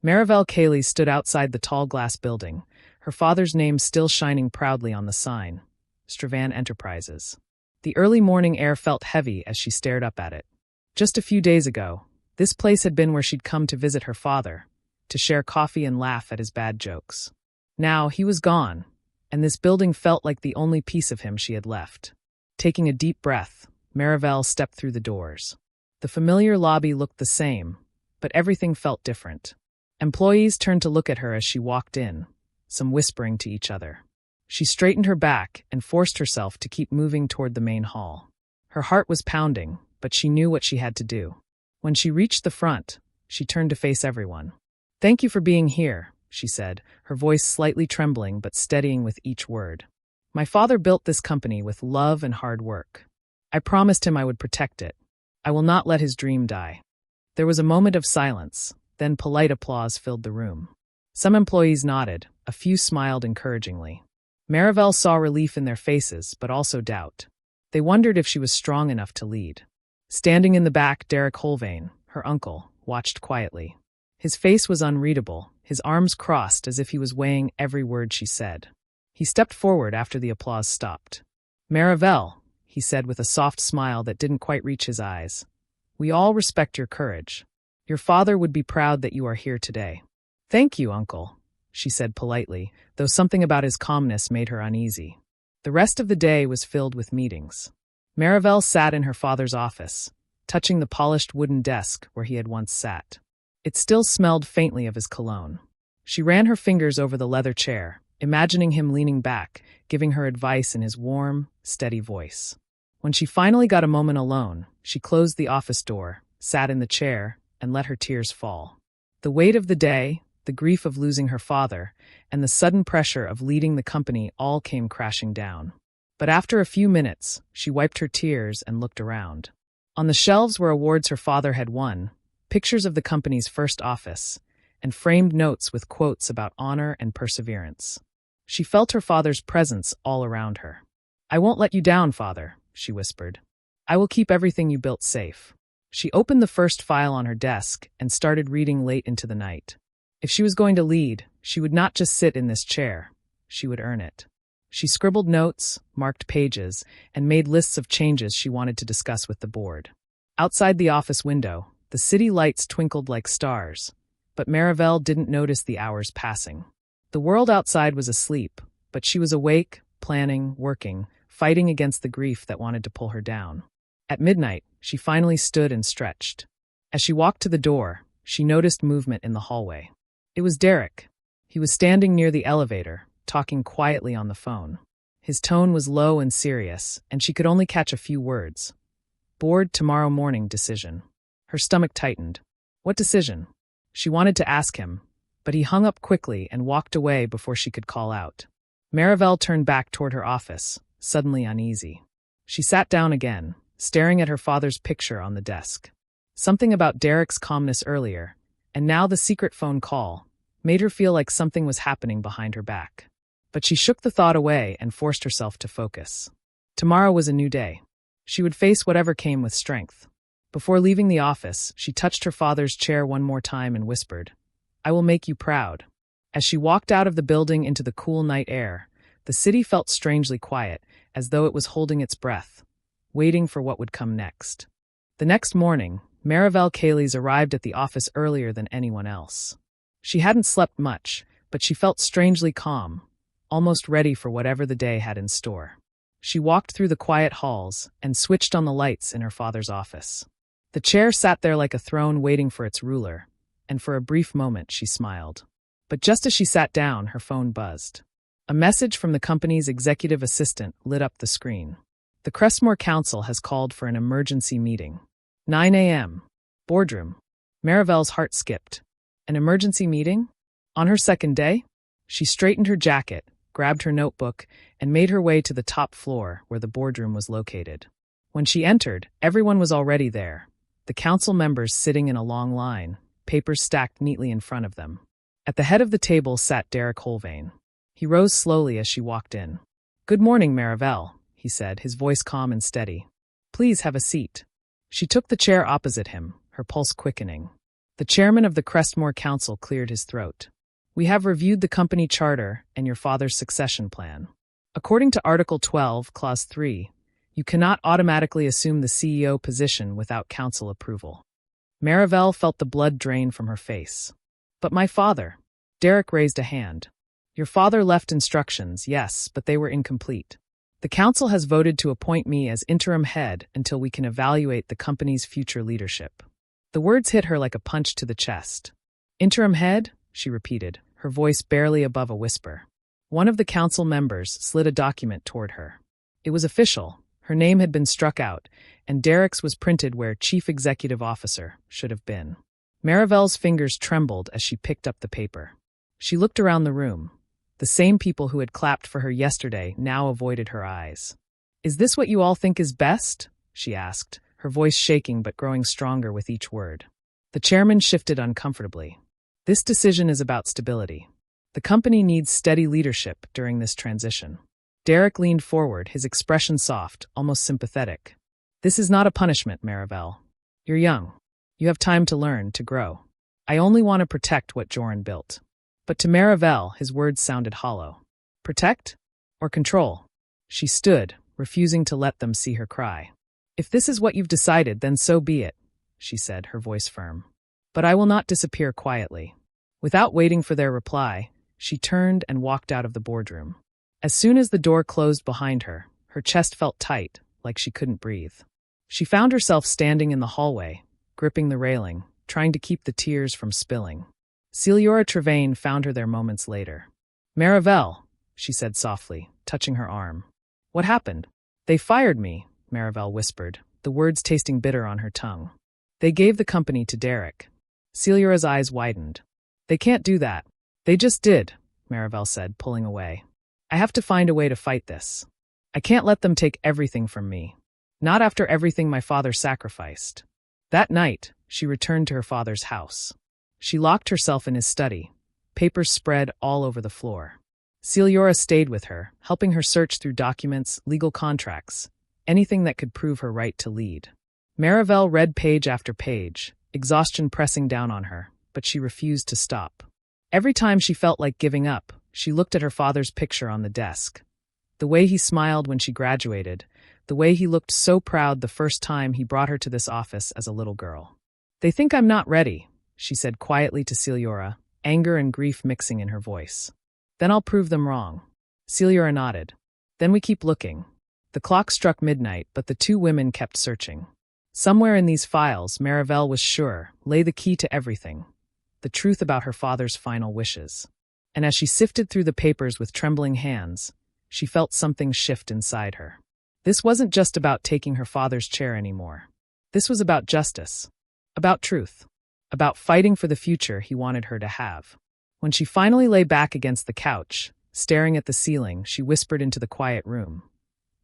Marivelle Cayley stood outside the tall glass building, her father's name still shining proudly on the sign, Stravan Enterprises. The early morning air felt heavy as she stared up at it. Just a few days ago, this place had been where she'd come to visit her father, to share coffee and laugh at his bad jokes. Now he was gone, and this building felt like the only piece of him she had left. Taking a deep breath, Marivelle stepped through the doors. The familiar lobby looked the same, but everything felt different. Employees turned to look at her as she walked in, some whispering to each other. She straightened her back and forced herself to keep moving toward the main hall. Her heart was pounding, but she knew what she had to do. When she reached the front, she turned to face everyone. "Thank you for being here," she said, her voice slightly trembling but steadying with each word. "My father built this company with love and hard work. I promised him I would protect it. I will not let his dream die." There was a moment of silence, then polite applause filled the room. Some employees nodded, a few smiled encouragingly. Marivelle saw relief in their faces, but also doubt. They wondered if she was strong enough to lead. Standing in the back, Derek Holvain, her uncle, watched quietly. His face was unreadable, his arms crossed as if he was weighing every word she said. He stepped forward after the applause stopped. "Marivelle," he said with a soft smile that didn't quite reach his eyes, "we all respect your courage. Your father would be proud that you are here today." "Thank you, uncle," she said politely, though something about his calmness made her uneasy. The rest of the day was filled with meetings. Marivelle sat in her father's office, touching the polished wooden desk where he had once sat. It still smelled faintly of his cologne. She ran her fingers over the leather chair, imagining him leaning back, giving her advice in his warm, steady voice. When she finally got a moment alone, she closed the office door, sat in the chair, and let her tears fall. The weight of the day, the grief of losing her father, and the sudden pressure of leading the company all came crashing down. But after a few minutes, she wiped her tears and looked around. On the shelves were awards her father had won, pictures of the company's first office, and framed notes with quotes about honor and perseverance. She felt her father's presence all around her. "I won't let you down, father," she whispered. "I will keep everything you built safe." She opened the first file on her desk and started reading late into the night. If she was going to lead, she would not just sit in this chair, she would earn it. She scribbled notes, marked pages, and made lists of changes she wanted to discuss with the board. Outside the office window, the city lights twinkled like stars, but Marivelle didn't notice the hours passing. The world outside was asleep, but she was awake, planning, working, fighting against the grief that wanted to pull her down. At midnight, she finally stood and stretched. As she walked to the door, she noticed movement in the hallway. It was Derek. He was standing near the elevator, talking quietly on the phone. His tone was low and serious, and she could only catch a few words. "Board tomorrow morning decision." Her stomach tightened. What decision? She wanted to ask him, but he hung up quickly and walked away before she could call out. Marivelle turned back toward her office, suddenly uneasy. She sat down again, staring at her father's picture on the desk. Something about Derek's calmness earlier, and now the secret phone call, made her feel like something was happening behind her back. But she shook the thought away and forced herself to focus. Tomorrow was a new day. She would face whatever came with strength. Before leaving the office, she touched her father's chair one more time and whispered, "I will make you proud." As she walked out of the building into the cool night air, the city felt strangely quiet, as though it was holding its breath, waiting for what would come next. The next morning, Marivelle Cayley's arrived at the office earlier than anyone else. She hadn't slept much, but she felt strangely calm, almost ready for whatever the day had in store. She walked through the quiet halls and switched on the lights in her father's office. The chair sat there like a throne waiting for its ruler, and for a brief moment she smiled. But just as she sat down, her phone buzzed. A message from the company's executive assistant lit up the screen. "The Crestmore Council has called for an emergency meeting. 9 a.m. Boardroom." Marivelle's heart skipped. An emergency meeting? On her second day? She straightened her jacket, grabbed her notebook, and made her way to the top floor where the boardroom was located. When she entered, everyone was already there, the council members sitting in a long line, papers stacked neatly in front of them. At the head of the table sat Derek Holvain. He rose slowly as she walked in. "Good morning, Marivelle," he said, his voice calm and steady. "Please have a seat." She took the chair opposite him, her pulse quickening. The chairman of the Crestmore Council cleared his throat. We have reviewed the company charter and your father's succession plan. According to Article 12, Clause 3, you cannot automatically assume the CEO position without council approval. Marivelle felt the blood drain from her face. But my father. Derek raised a hand. Your father left instructions, yes, but they were incomplete. The council has voted to appoint me as interim head until we can evaluate the company's future leadership. The words hit her like a punch to the chest. Interim head? She repeated, her voice barely above a whisper. One of the council members slid a document toward her. It was official. Her name had been struck out, and Derek's was printed where Chief Executive Officer should have been. Marivelle's fingers trembled as she picked up the paper. She looked around the room. The same people who had clapped for her yesterday now avoided her eyes. Is this what you all think is best? She asked, her voice shaking but growing stronger with each word. The chairman shifted uncomfortably. This decision is about stability. The company needs steady leadership during this transition. Derek leaned forward, his expression soft, almost sympathetic. This is not a punishment, Marivelle. You're young. You have time to learn, to grow. I only want to protect what Joran built. But to Marivelle, his words sounded hollow. Protect? Or control? She stood, refusing to let them see her cry. If this is what you've decided, then so be it, she said, her voice firm. But I will not disappear quietly. Without waiting for their reply, she turned and walked out of the boardroom. As soon as the door closed behind her, her chest felt tight, like she couldn't breathe. She found herself standing in the hallway, gripping the railing, trying to keep the tears from spilling. Celiora Trevane found her there moments later. Marivelle, she said softly, touching her arm. What happened? They fired me, Marivelle whispered, the words tasting bitter on her tongue. They gave the company to Derek. Celiora's eyes widened. They can't do that. They just did, Marivelle said, pulling away. I have to find a way to fight this. I can't let them take everything from me. Not after everything my father sacrificed. That night, she returned to her father's house. She locked herself in his study. Papers spread all over the floor. Celiora stayed with her, helping her search through documents, legal contracts, anything that could prove her right to lead. Marivelle read page after page, exhaustion pressing down on her, but she refused to stop. Every time she felt like giving up, she looked at her father's picture on the desk. The way he smiled when she graduated, the way he looked so proud the first time he brought her to this office as a little girl. They think I'm not ready, she said quietly to Celiora, anger and grief mixing in her voice. Then I'll prove them wrong. Celiora nodded. Then we keep looking. The clock struck midnight, but the two women kept searching. Somewhere in these files, Marivelle was sure, lay the key to everything. The truth about her father's final wishes. And as she sifted through the papers with trembling hands, she felt something shift inside her. This wasn't just about taking her father's chair anymore. This was about justice. About truth. About fighting for the future he wanted her to have. When she finally lay back against the couch, staring at the ceiling, she whispered into the quiet room.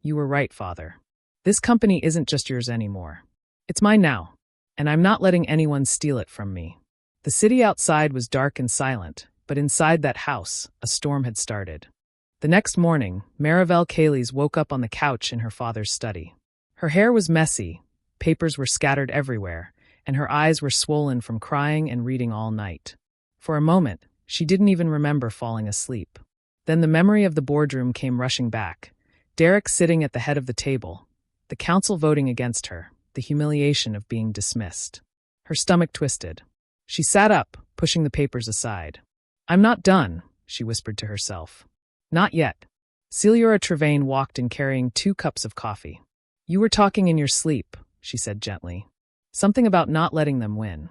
You were right, Father. This company isn't just yours anymore. It's mine now, and I'm not letting anyone steal it from me. The city outside was dark and silent, but inside that house, a storm had started. The next morning, Marivelle Calais woke up on the couch in her father's study. Her hair was messy, papers were scattered everywhere, and her eyes were swollen from crying and reading all night. For a moment, she didn't even remember falling asleep. Then the memory of the boardroom came rushing back. Derek sitting at the head of the table, the council voting against her, the humiliation of being dismissed. Her stomach twisted. She sat up, pushing the papers aside. I'm not done, she whispered to herself. Not yet. Celiora Trevane walked in carrying 2 cups of coffee. You were talking in your sleep, she said gently. Something about not letting them win.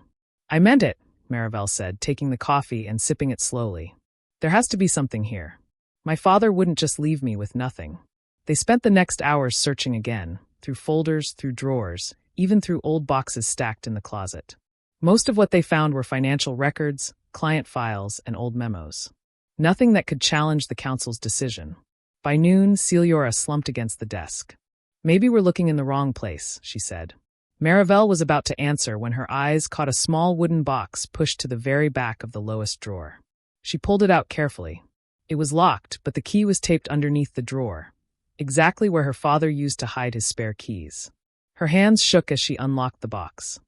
I meant it, Marivelle said, taking the coffee and sipping it slowly. There has to be something here. My father wouldn't just leave me with nothing. They spent the next hours searching again, through folders, through drawers, even through old boxes stacked in the closet. Most of what they found were financial records, client files, and old memos. Nothing that could challenge the council's decision. By noon, Celiora slumped against the desk. Maybe we're looking in the wrong place, she said. Marivelle was about to answer when her eyes caught a small wooden box pushed to the very back of the lowest drawer. She pulled it out carefully. It was locked, but the key was taped underneath the drawer, exactly where her father used to hide his spare keys. Her hands shook as she unlocked the box.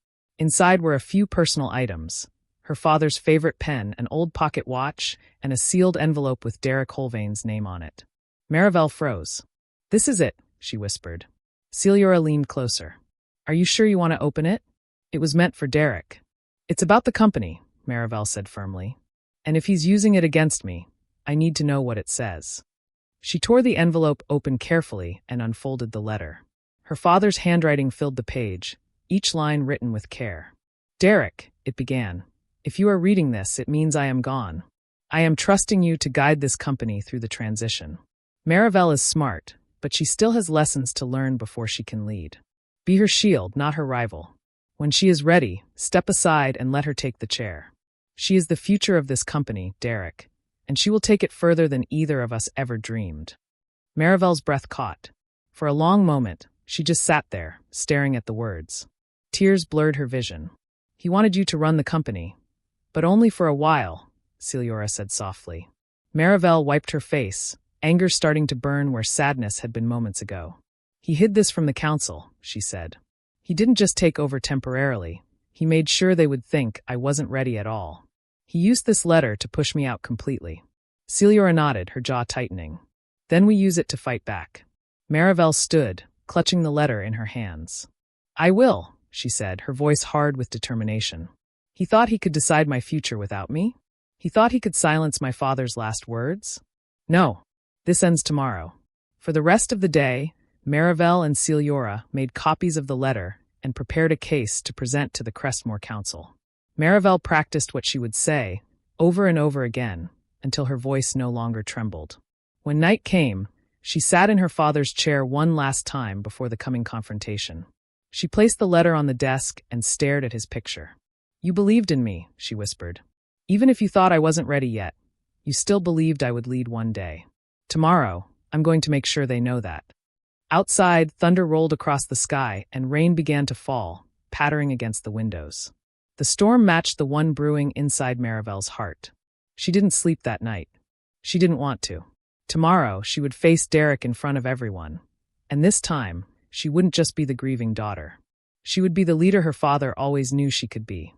Inside were a few personal items: her father's favorite pen, an old pocket watch, and a sealed envelope with Derek Holvain's name on it. Marivelle froze. "This is it," she whispered. Celiora leaned closer. "Are you sure you want to open it?" "It was meant for Derek." "It's about the company," Marivelle said firmly. "And if he's using it against me, I need to know what it says." She tore the envelope open carefully and unfolded the letter. Her father's handwriting filled the page, each line written with care. "Derek," it began, "if you are reading this, it means I am gone. I am trusting you to guide this company through the transition. Marivelle is smart, but she still has lessons to learn before she can lead. Be her shield, not her rival. When she is ready, step aside and let her take the chair. She is the future of this company, Derek, and she will take it further than either of us ever dreamed." Marivelle's breath caught. For a long moment, she just sat there, staring at the words. Tears blurred her vision. "He wanted you to run the company, but only for a while," Celiora said softly. Marivelle wiped her face, anger starting to burn where sadness had been moments ago. "He hid this from the council," she said. "He didn't just take over temporarily. He made sure they would think I wasn't ready at all. He used this letter to push me out completely." Celiora nodded, her jaw tightening. "Then we use it to fight back." Marivelle stood, clutching the letter in her hands. "I will," she said, her voice hard with determination. "He thought he could decide my future without me? He thought he could silence my father's last words? No. This ends tomorrow." For the rest of the day, Marivelle and Celiora made copies of the letter and prepared a case to present to the Crestmore Council. Marivelle practiced what she would say, over and over again, until her voice no longer trembled. When night came, she sat in her father's chair one last time before the coming confrontation. She placed the letter on the desk and stared at his picture. "You believed in me," she whispered. "Even if you thought I wasn't ready yet, you still believed I would lead one day. Tomorrow, I'm going to make sure they know that." Outside, thunder rolled across the sky and rain began to fall, pattering against the windows. The storm matched the one brewing inside Marivelle's heart. She didn't sleep that night. She didn't want to. Tomorrow, she would face Derek in front of everyone. And this time, she wouldn't just be the grieving daughter. She would be the leader her father always knew she could be.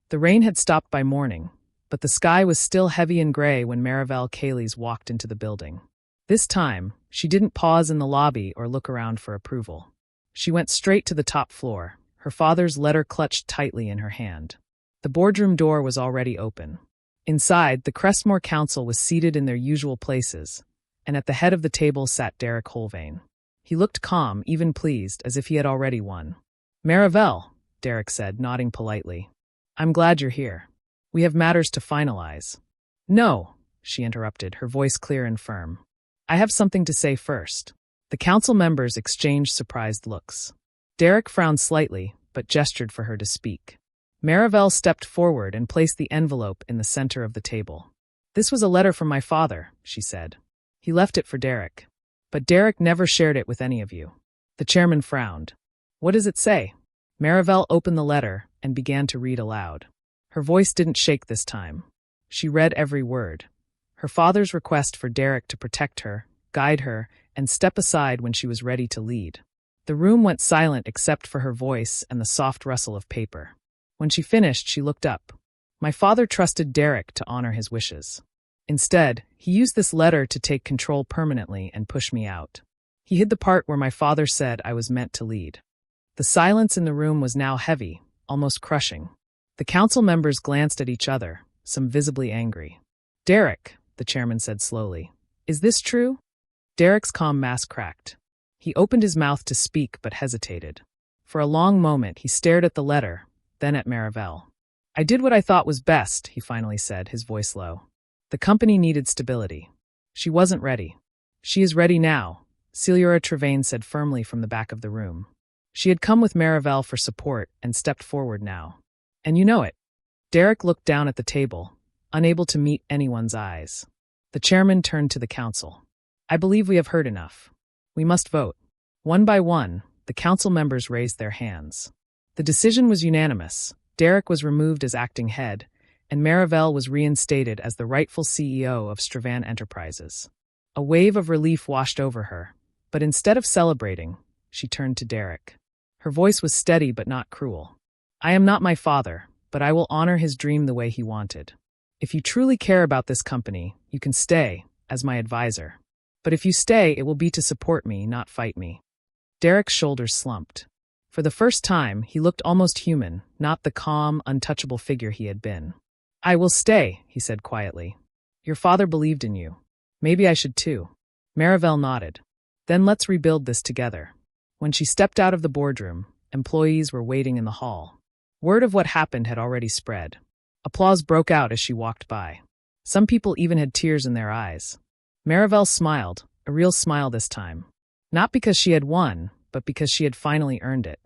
The rain had stopped by morning, but the sky was still heavy and gray when Marivelle Calais walked into the building. This time, she didn't pause in the lobby or look around for approval. She went straight to the top floor, her father's letter clutched tightly in her hand. The boardroom door was already open. Inside, the Crestmore Council was seated in their usual places, and at the head of the table sat Derek Holvain. He looked calm, even pleased, as if he had already won. "Marivelle," Derek said, nodding politely. "I'm glad you're here. We have matters to finalize." "No," she interrupted, her voice clear and firm. "I have something to say first." The council members exchanged surprised looks. Derek frowned slightly, but gestured for her to speak. Marivelle stepped forward and placed the envelope in the center of the table. "This was a letter from my father," she said. "He left it for Derek. But Derek never shared it with any of you." The chairman frowned. "What does it say?" Marivelle opened the letter and began to read aloud. Her voice didn't shake this time. She read every word. Her father's request for Derek to protect her, guide her, and step aside when she was ready to lead. The room went silent except for her voice and the soft rustle of paper. When she finished, she looked up. "My father trusted Derek to honor his wishes. Instead, he used this letter to take control permanently and push me out. He hid the part where my father said I was meant to lead." The silence in the room was now heavy, almost crushing. The council members glanced at each other, some visibly angry. "Derek," the chairman said slowly, "is this true?" Derek's calm mask cracked. He opened his mouth to speak but hesitated. For a long moment, he stared at the letter, then at Marivelle. "I did what I thought was best," he finally said, his voice low. "The company needed stability. She wasn't ready. She is ready now," Celiora Trevane said firmly from the back of the room. She had come with Marivelle for support and stepped forward now. "And you know it." Derek looked down at the table, unable to meet anyone's eyes. The chairman turned to the council. "I believe we have heard enough. We must vote." One by one, the council members raised their hands. The decision was unanimous. Derek was removed as acting head, and Marivelle was reinstated as the rightful CEO of Stravan Enterprises. A wave of relief washed over her, but instead of celebrating, she turned to Derek. Her voice was steady but not cruel. I am not my father, but I will honor his dream the way he wanted. If you truly care about this company, you can stay as my advisor. But if you stay, it will be to support me, not fight me. Derek's shoulders slumped. For the first time, he looked almost human, not the calm, untouchable figure he had been. I will stay, he said quietly. Your father believed in you. Maybe I should too. Marivelle nodded. Then let's rebuild this together. When she stepped out of the boardroom, employees were waiting in the hall. Word of what happened had already spread. Applause broke out as she walked by. Some people even had tears in their eyes. Marivelle smiled, a real smile this time. Not because she had won, but because she had finally earned it.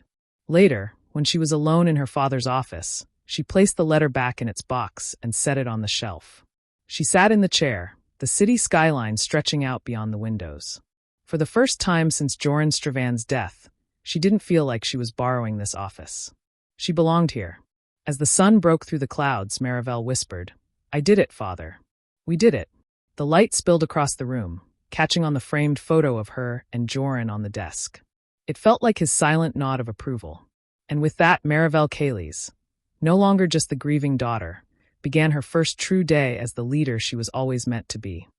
Later, when she was alone in her father's office, she placed the letter back in its box and set it on the shelf. She sat in the chair, the city skyline stretching out beyond the windows. For the first time since Joran Stravan's death, she didn't feel like she was borrowing this office. She belonged here. As the sun broke through the clouds, Marivelle whispered, I did it, father. We did it. The light spilled across the room, catching on the framed photo of her and Joran on the desk. It felt like his silent nod of approval. And with that, Marivelle Caley's, no longer just the grieving daughter, began her first true day as the leader she was always meant to be.